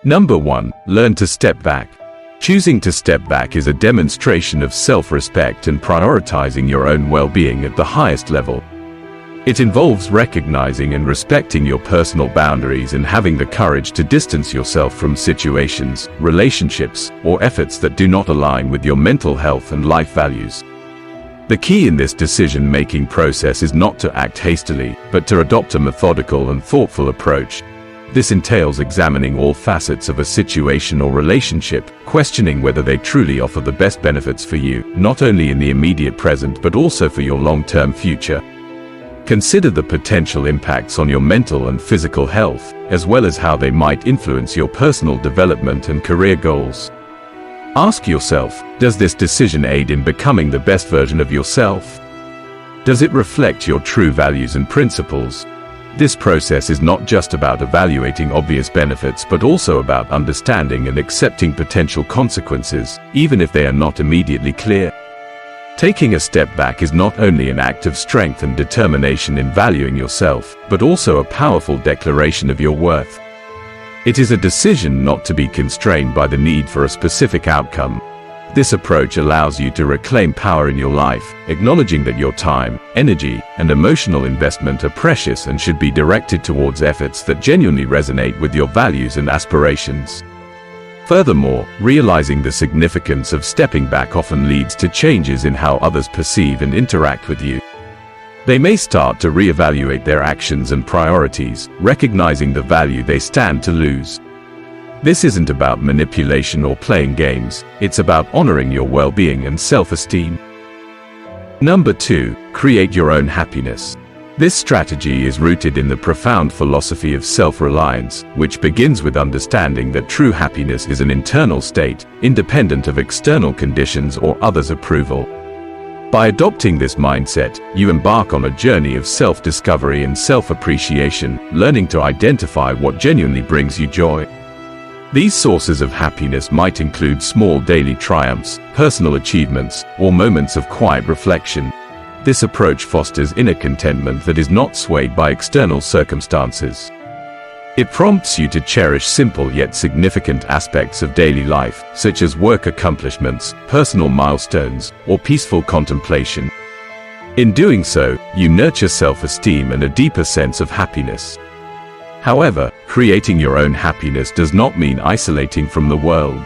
Number 1. Learn to step back. Choosing to step back is a demonstration of self-respect and prioritizing your own well-being at the highest level. It involves recognizing and respecting your personal boundaries and having the courage to distance yourself from situations, relationships, or efforts that do not align with your mental health and life values. The key in this decision-making process is not to act hastily, but to adopt a methodical and thoughtful approach. This entails examining all facets of a situation or relationship, questioning whether they truly offer the best benefits for you, not only in the immediate present but also for your long-term future. Consider the potential impacts on your mental and physical health, as well as how they might influence your personal development and career goals. Ask yourself, does this decision aid in becoming the best version of yourself? Does it reflect your true values and principles? This process is not just about evaluating obvious benefits but also about understanding and accepting potential consequences, even if they are not immediately clear. Taking a step back is not only an act of strength and determination in valuing yourself, but also a powerful declaration of your worth. It is a decision not to be constrained by the need for a specific outcome. This approach allows you to reclaim power in your life, acknowledging that your time, energy, and emotional investment are precious and should be directed towards efforts that genuinely resonate with your values and aspirations. Furthermore, realizing the significance of stepping back often leads to changes in how others perceive and interact with you. They may start to reevaluate their actions and priorities, recognizing the value they stand to lose. This isn't about manipulation or playing games, it's about honoring your well-being and self-esteem. Number 2. Create your own happiness. This strategy is rooted in the profound philosophy of self-reliance, which begins with understanding that true happiness is an internal state, independent of external conditions or others' approval. By adopting this mindset, you embark on a journey of self-discovery and self-appreciation, learning to identify what genuinely brings you joy. These sources of happiness might include small daily triumphs, personal achievements, or moments of quiet reflection. This approach fosters inner contentment that is not swayed by external circumstances. It prompts you to cherish simple yet significant aspects of daily life, such as work accomplishments, personal milestones, or peaceful contemplation. In doing so, you nurture self-esteem and a deeper sense of happiness. However, creating your own happiness does not mean isolating from the world.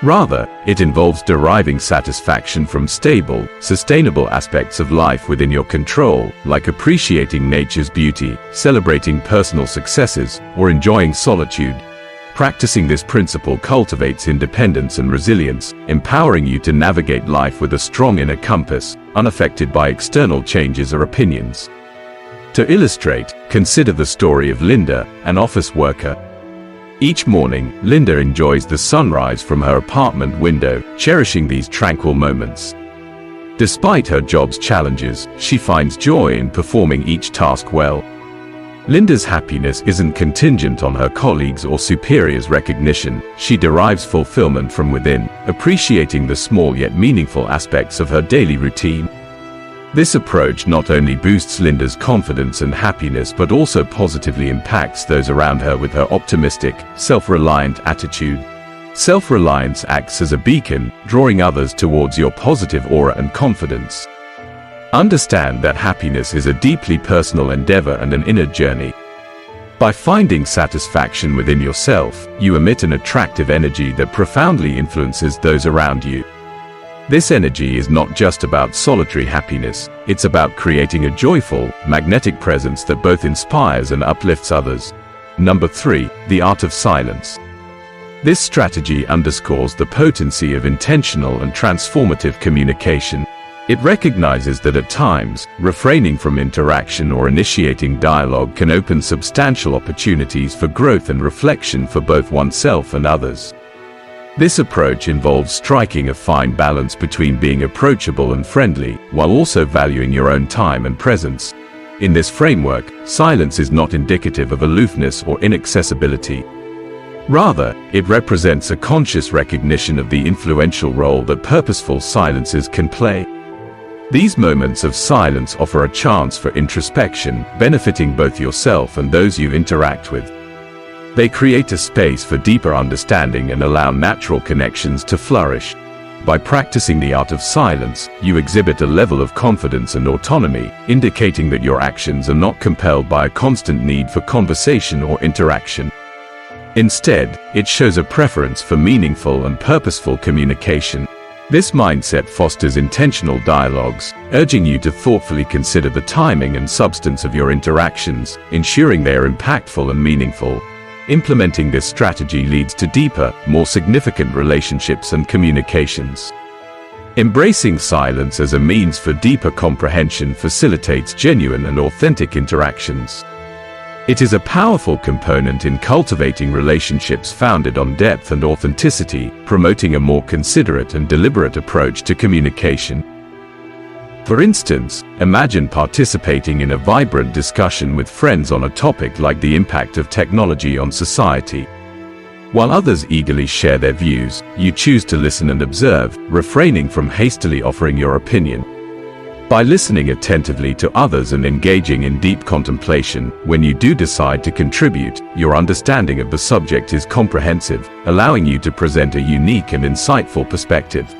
Rather, it involves deriving satisfaction from stable, sustainable aspects of life within your control, like appreciating nature's beauty, celebrating personal successes, or enjoying solitude. Practicing this principle cultivates independence and resilience, empowering you to navigate life with a strong inner compass, unaffected by external changes or opinions. To illustrate, consider the story of Linda, an office worker. Each morning, Linda enjoys the sunrise from her apartment window, cherishing these tranquil moments. Despite her job's challenges, she finds joy in performing each task well. Linda's happiness isn't contingent on her colleagues' or superiors' recognition. She derives fulfillment from within, appreciating the small yet meaningful aspects of her daily routine. This approach not only boosts Linda's confidence and happiness but also positively impacts those around her with her optimistic, self-reliant attitude. Self-reliance acts as a beacon, drawing others towards your positive aura and confidence. Understand that happiness is a deeply personal endeavor and an inner journey. By finding satisfaction within yourself, you emit an attractive energy that profoundly influences those around you. This energy is not just about solitary happiness, it's about creating a joyful, magnetic presence that both inspires and uplifts others. Number 3. The art of silence. This strategy underscores the potency of intentional and transformative communication. It recognizes that at times, refraining from interaction or initiating dialogue can open substantial opportunities for growth and reflection for both oneself and others. This approach involves striking a fine balance between being approachable and friendly, while also valuing your own time and presence. In this framework, silence is not indicative of aloofness or inaccessibility. Rather, it represents a conscious recognition of the influential role that purposeful silences can play. These moments of silence offer a chance for introspection, benefiting both yourself and those you interact with. They create a space for deeper understanding and allow natural connections to flourish. By practicing the art of silence, you exhibit a level of confidence and autonomy, indicating that your actions are not compelled by a constant need for conversation or interaction. Instead, it shows a preference for meaningful and purposeful communication. This mindset fosters intentional dialogues, urging you to thoughtfully consider the timing and substance of your interactions, ensuring they are impactful and meaningful. Implementing this strategy leads to deeper, more significant relationships and communications. Embracing silence as a means for deeper comprehension facilitates genuine and authentic interactions. It is a powerful component in cultivating relationships founded on depth and authenticity, promoting a more considerate and deliberate approach to communication. For instance, imagine participating in a vibrant discussion with friends on a topic like the impact of technology on society. While others eagerly share their views, you choose to listen and observe, refraining from hastily offering your opinion. By listening attentively to others and engaging in deep contemplation, when you do decide to contribute, your understanding of the subject is comprehensive, allowing you to present a unique and insightful perspective.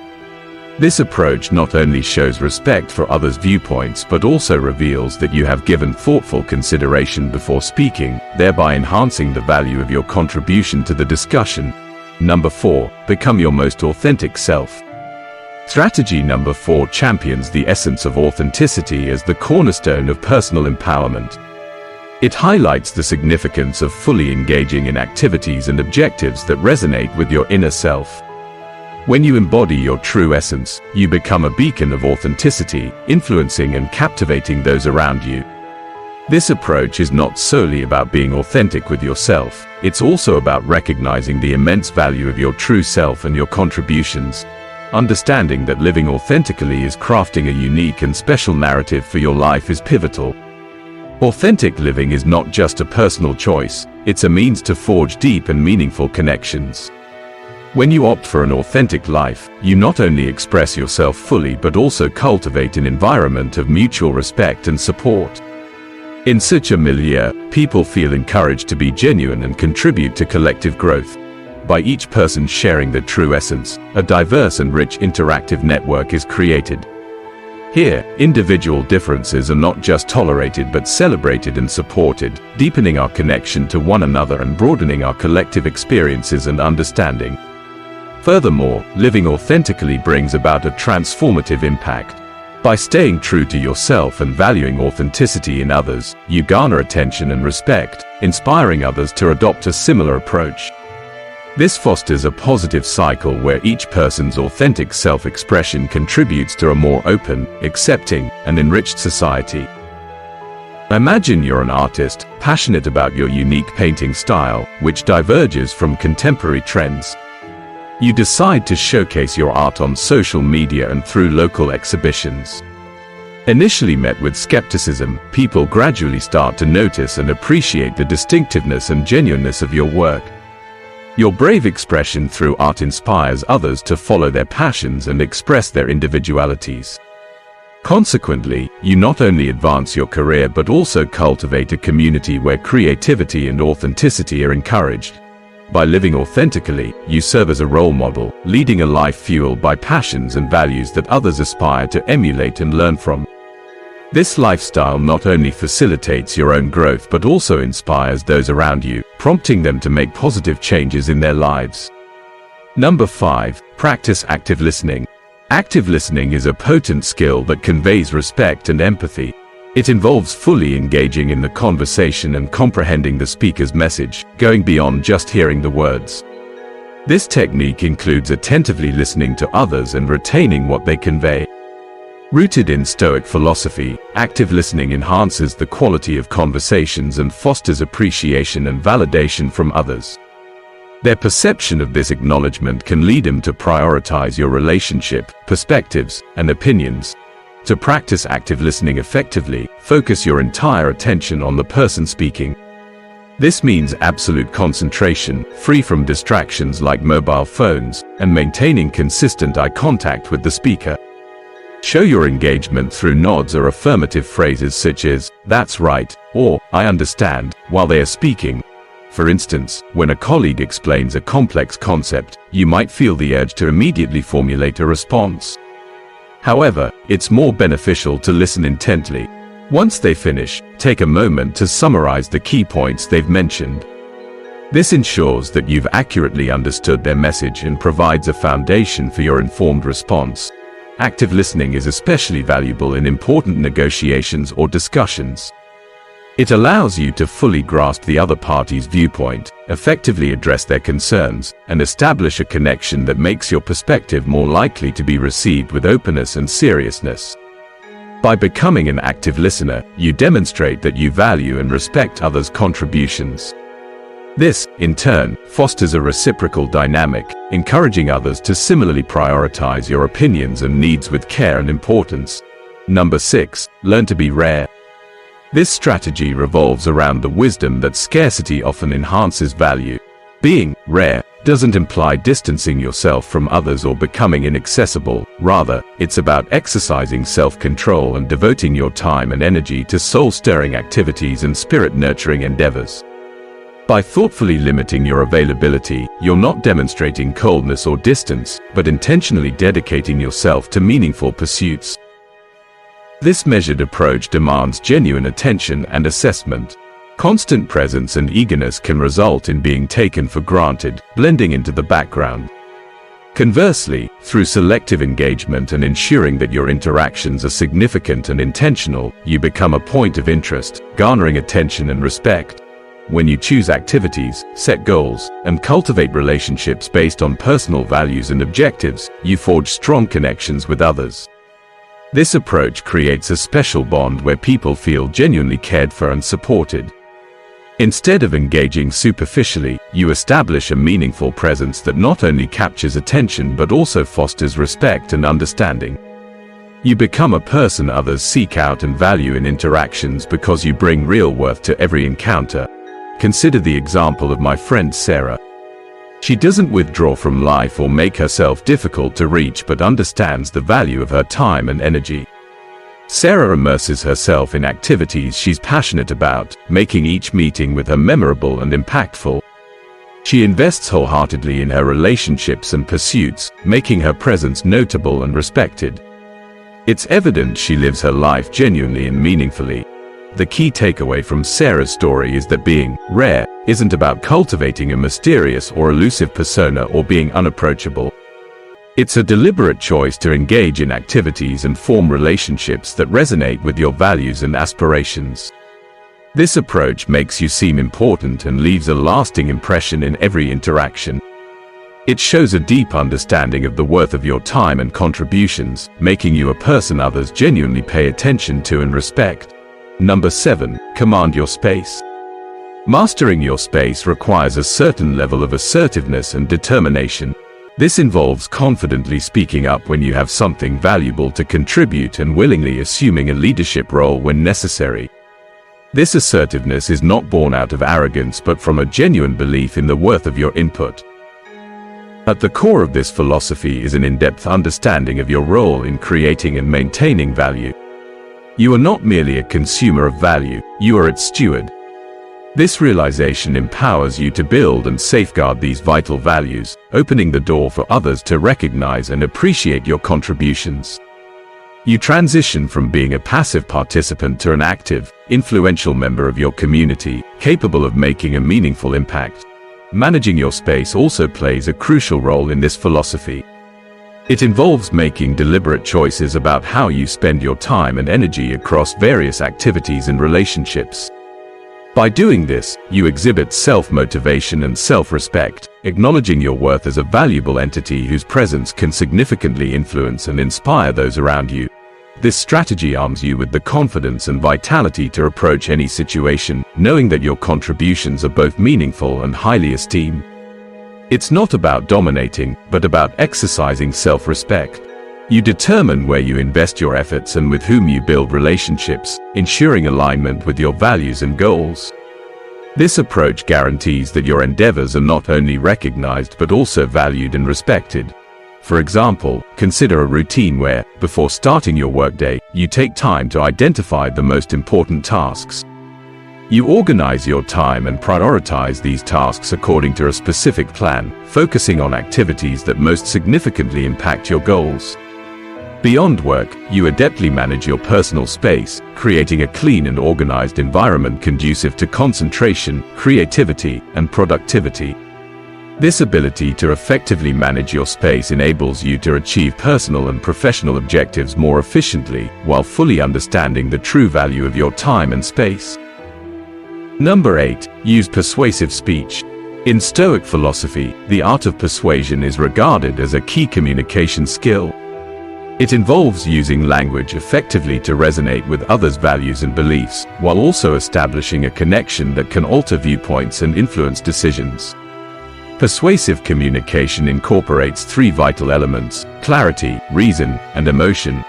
This approach not only shows respect for others' viewpoints but also reveals that you have given thoughtful consideration before speaking, thereby enhancing the value of your contribution to the discussion. Number 4. Become your most authentic self. Strategy number 4 champions the essence of authenticity as the cornerstone of personal empowerment. It highlights the significance of fully engaging in activities and objectives that resonate with your inner self. When you embody your true essence, you become a beacon of authenticity, influencing and captivating those around you. This approach is not solely about being authentic with yourself, it's also about recognizing the immense value of your true self and your contributions. Understanding that living authentically is crafting a unique and special narrative for your life is pivotal. Authentic living is not just a personal choice, it's a means to forge deep and meaningful connections. When you opt for an authentic life, you not only express yourself fully but also cultivate an environment of mutual respect and support. In such a milieu, people feel encouraged to be genuine and contribute to collective growth. By each person sharing their true essence, a diverse and rich interactive network is created. Here, individual differences are not just tolerated but celebrated and supported, deepening our connection to one another and broadening our collective experiences and understanding. Furthermore, living authentically brings about a transformative impact. By staying true to yourself and valuing authenticity in others, you garner attention and respect, inspiring others to adopt a similar approach. This fosters a positive cycle where each person's authentic self-expression contributes to a more open, accepting, and enriched society. Imagine you're an artist, passionate about your unique painting style, which diverges from contemporary trends. You decide to showcase your art on social media and through local exhibitions. Initially met with skepticism, people gradually start to notice and appreciate the distinctiveness and genuineness of your work. Your brave expression through art inspires others to follow their passions and express their individualities. Consequently, you not only advance your career but also cultivate a community where creativity and authenticity are encouraged. By living authentically, you serve as a role model, leading a life fueled by passions and values that others aspire to emulate and learn from. This lifestyle not only facilitates your own growth but also inspires those around you, prompting them to make positive changes in their lives. Number 5. Practice active listening. Active listening is a potent skill that conveys respect and empathy. It involves fully engaging in the conversation and comprehending the speaker's message, going beyond just hearing the words. This technique includes attentively listening to others and retaining what they convey. Rooted in Stoic philosophy, active listening enhances the quality of conversations and fosters appreciation and validation from others. Their perception of this acknowledgement can lead them to prioritize your relationship, perspectives, and opinions. To practice active listening effectively, focus your entire attention on the person speaking. This means absolute concentration, free from distractions like mobile phones, and maintaining consistent eye contact with the speaker. Show your engagement through nods or affirmative phrases such as, "That's right," or "I understand," while they are speaking. For instance, when a colleague explains a complex concept, you might feel the urge to immediately formulate a response. However, it's more beneficial to listen intently. Once they finish, take a moment to summarize the key points they've mentioned. This ensures that you've accurately understood their message and provides a foundation for your informed response. Active listening is especially valuable in important negotiations or discussions. It allows you to fully grasp the other party's viewpoint, effectively address their concerns, and establish a connection that makes your perspective more likely to be received with openness and seriousness. By becoming an active listener, you demonstrate that you value and respect others' contributions. This, in turn, fosters a reciprocal dynamic, encouraging others to similarly prioritize your opinions and needs with care and importance. Number 6. Learn to be rare. This strategy revolves around the wisdom that scarcity often enhances value. Being rare doesn't imply distancing yourself from others or becoming inaccessible. Rather, it's about exercising self-control and devoting your time and energy to soul-stirring activities and spirit-nurturing endeavors. By thoughtfully limiting your availability, you're not demonstrating coldness or distance, but intentionally dedicating yourself to meaningful pursuits. This measured approach demands genuine attention and assessment. Constant presence and eagerness can result in being taken for granted, blending into the background. Conversely, through selective engagement and ensuring that your interactions are significant and intentional, you become a point of interest, garnering attention and respect. When you choose activities, set goals, and cultivate relationships based on personal values and objectives, you forge strong connections with others. This approach creates a special bond where people feel genuinely cared for and supported. Instead of engaging superficially, you establish a meaningful presence that not only captures attention but also fosters respect and understanding. You become a person others seek out and value in interactions because you bring real worth to every encounter. Consider the example of my friend Sarah. She doesn't withdraw from life or make herself difficult to reach but understands the value of her time and energy. Sarah immerses herself in activities she's passionate about, making each meeting with her memorable and impactful. She invests wholeheartedly in her relationships and pursuits, making her presence notable and respected. It's evident she lives her life genuinely and meaningfully. The key takeaway from Sarah's story is that being rare isn't about cultivating a mysterious or elusive persona or being unapproachable. It's a deliberate choice to engage in activities and form relationships that resonate with your values and aspirations. This approach makes you seem important and leaves a lasting impression in every interaction. It shows a deep understanding of the worth of your time and contributions, making you a person others genuinely pay attention to and respect. Number 7. Command your space. Mastering your space requires a certain level of assertiveness and determination. This involves confidently speaking up when you have something valuable to contribute and willingly assuming a leadership role when necessary. This assertiveness is not born out of arrogance but from a genuine belief in the worth of your input. At the core of this philosophy is an in-depth understanding of your role in creating and maintaining value. You are not merely a consumer of value, you are its steward. This realization empowers you to build and safeguard these vital values, opening the door for others to recognize and appreciate your contributions. You transition from being a passive participant to an active, influential member of your community, capable of making a meaningful impact. Managing your space also plays a crucial role in this philosophy. It involves making deliberate choices about how you spend your time and energy across various activities and relationships. By doing this, you exhibit self-motivation and self-respect, acknowledging your worth as a valuable entity whose presence can significantly influence and inspire those around you. This strategy arms you with the confidence and vitality to approach any situation, knowing that your contributions are both meaningful and highly esteemed. It's not about dominating, but about exercising self-respect. You determine where you invest your efforts and with whom you build relationships, ensuring alignment with your values and goals. This approach guarantees that your endeavors are not only recognized but also valued and respected. For example, consider a routine where, before starting your workday, you take time to identify the most important tasks. You organize your time and prioritize these tasks according to a specific plan, focusing on activities that most significantly impact your goals. Beyond work, you adeptly manage your personal space, creating a clean and organized environment conducive to concentration, creativity, and productivity. This ability to effectively manage your space enables you to achieve personal and professional objectives more efficiently, while fully understanding the true value of your time and space. Number 8. Use persuasive speech. In Stoic philosophy, the art of persuasion is regarded as a key communication skill. It involves using language effectively to resonate with others' values and beliefs, while also establishing a connection that can alter viewpoints and influence decisions. Persuasive communication incorporates three vital elements: clarity, reason, and emotion.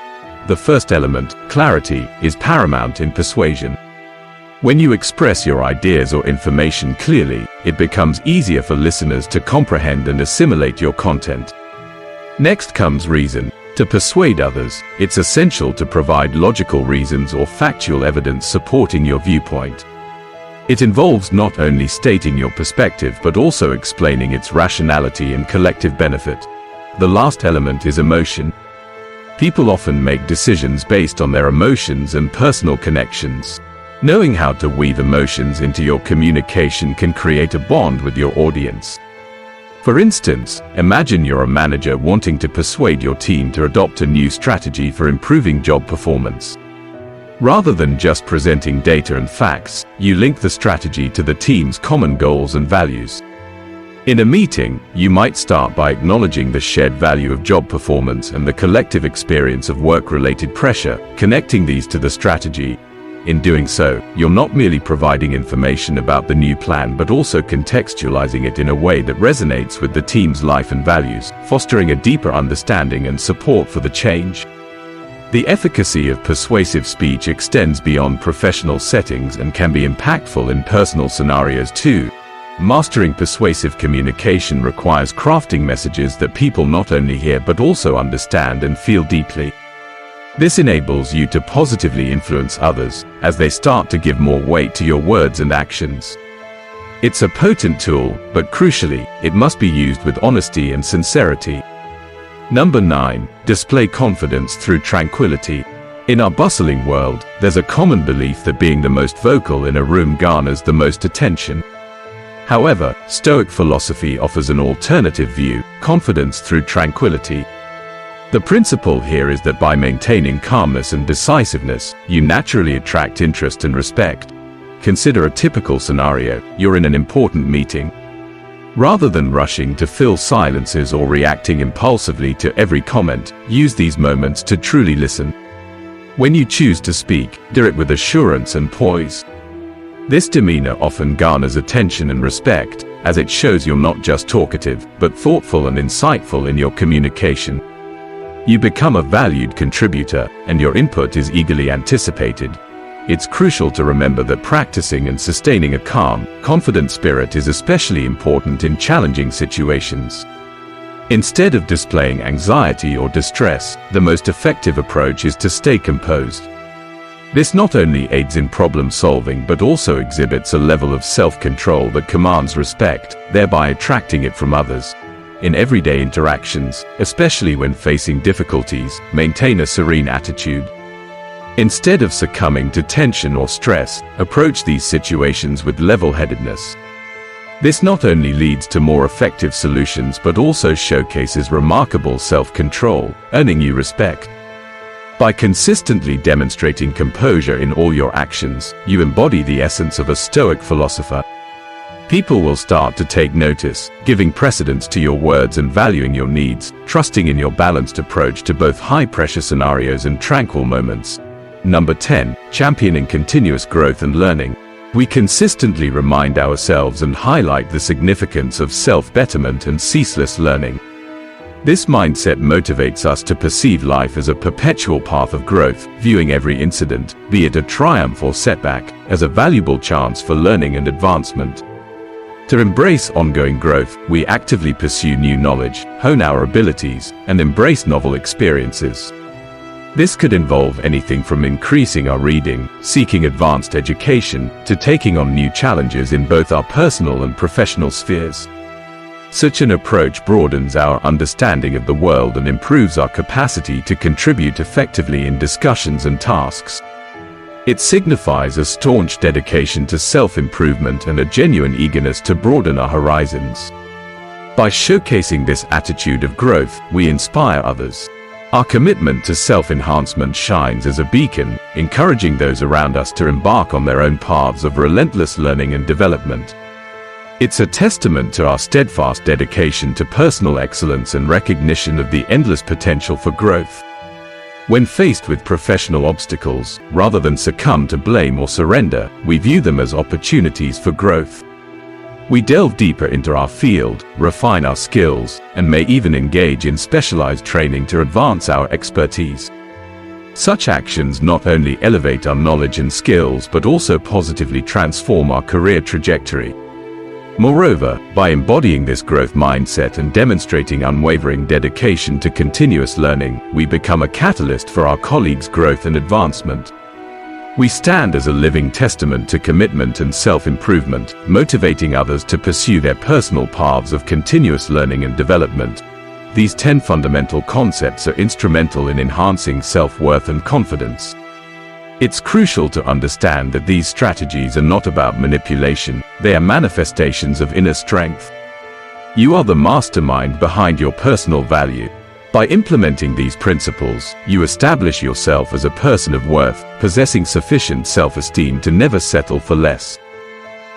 The first element, clarity, is paramount in persuasion. When you express your ideas or information clearly, it becomes easier for listeners to comprehend and assimilate your content. Next comes reason. To persuade others, it's essential to provide logical reasons or factual evidence supporting your viewpoint. It involves not only stating your perspective but also explaining its rationality and collective benefit. The last element is emotion. People often make decisions based on their emotions and personal connections. Knowing how to weave emotions into your communication can create a bond with your audience. For instance, imagine you're a manager wanting to persuade your team to adopt a new strategy for improving job performance. Rather than just presenting data and facts, you link the strategy to the team's common goals and values. In a meeting, you might start by acknowledging the shared value of job performance and the collective experience of work-related pressure, connecting these to the strategy. In doing so, you're not merely providing information about the new plan but also contextualizing it in a way that resonates with the team's life and values, fostering a deeper understanding and support for the change. The efficacy of persuasive speech extends beyond professional settings and can be impactful in personal scenarios too. Mastering persuasive communication requires crafting messages that people not only hear but also understand and feel deeply. This enables you to positively influence others, as they start to give more weight to your words and actions. It's a potent tool, but crucially, it must be used with honesty and sincerity. Number 9. Display confidence through tranquility. In our bustling world, there's a common belief that being the most vocal in a room garners the most attention. However, Stoic philosophy offers an alternative view: confidence through tranquility. The principle here is that by maintaining calmness and decisiveness, you naturally attract interest and respect. Consider a typical scenario: you're in an important meeting. Rather than rushing to fill silences or reacting impulsively to every comment, use these moments to truly listen. When you choose to speak, do it with assurance and poise. This demeanor often garners attention and respect, as it shows you're not just talkative, but thoughtful and insightful in your communication. You become a valued contributor, and your input is eagerly anticipated. It's crucial to remember that practicing and sustaining a calm, confident spirit is especially important in challenging situations. Instead of displaying anxiety or distress, the most effective approach is to stay composed. This not only aids in problem solving but also exhibits a level of self-control that commands respect, thereby attracting it from others. In everyday interactions, especially when facing difficulties, maintain a serene attitude. Instead of succumbing to tension or stress, approach these situations with level-headedness. This not only leads to more effective solutions but also showcases remarkable self-control, earning you respect. By consistently demonstrating composure in all your actions, you embody the essence of a Stoic philosopher. People will start to take notice, giving precedence to your words and valuing your needs, trusting in your balanced approach to both high-pressure scenarios and tranquil moments. Number 10. Championing continuous growth and learning. We consistently remind ourselves and highlight the significance of self-betterment and ceaseless learning. This mindset motivates us to perceive life as a perpetual path of growth, viewing every incident, be it a triumph or setback, as a valuable chance for learning and advancement. To embrace ongoing growth, we actively pursue new knowledge, hone our abilities, and embrace novel experiences. This could involve anything from increasing our reading, seeking advanced education, to taking on new challenges in both our personal and professional spheres. Such an approach broadens our understanding of the world and improves our capacity to contribute effectively in discussions and tasks. It signifies a staunch dedication to self-improvement and a genuine eagerness to broaden our horizons. By showcasing this attitude of growth, we inspire others. Our commitment to self-enhancement shines as a beacon, encouraging those around us to embark on their own paths of relentless learning and development. It's a testament to our steadfast dedication to personal excellence and recognition of the endless potential for growth. When faced with professional obstacles, rather than succumb to blame or surrender, we view them as opportunities for growth. We delve deeper into our field, refine our skills, and may even engage in specialized training to advance our expertise. Such actions not only elevate our knowledge and skills but also positively transform our career trajectory. Moreover, by embodying this growth mindset and demonstrating unwavering dedication to continuous learning, we become a catalyst for our colleagues' growth and advancement. We stand as a living testament to commitment and self-improvement, motivating others to pursue their personal paths of continuous learning and development. These 10 fundamental concepts are instrumental in enhancing self-worth and confidence. It's crucial to understand that these strategies are not about manipulation, they are manifestations of inner strength. You are the mastermind behind your personal value. By implementing these principles, you establish yourself as a person of worth, possessing sufficient self-esteem to never settle for less.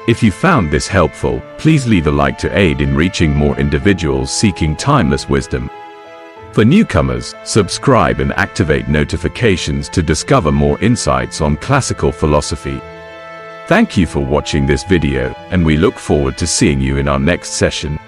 If you found this helpful, please leave a like to aid in reaching more individuals seeking timeless wisdom. For newcomers, subscribe and activate notifications to discover more insights on classical philosophy. Thank you for watching this video, and we look forward to seeing you in our next session.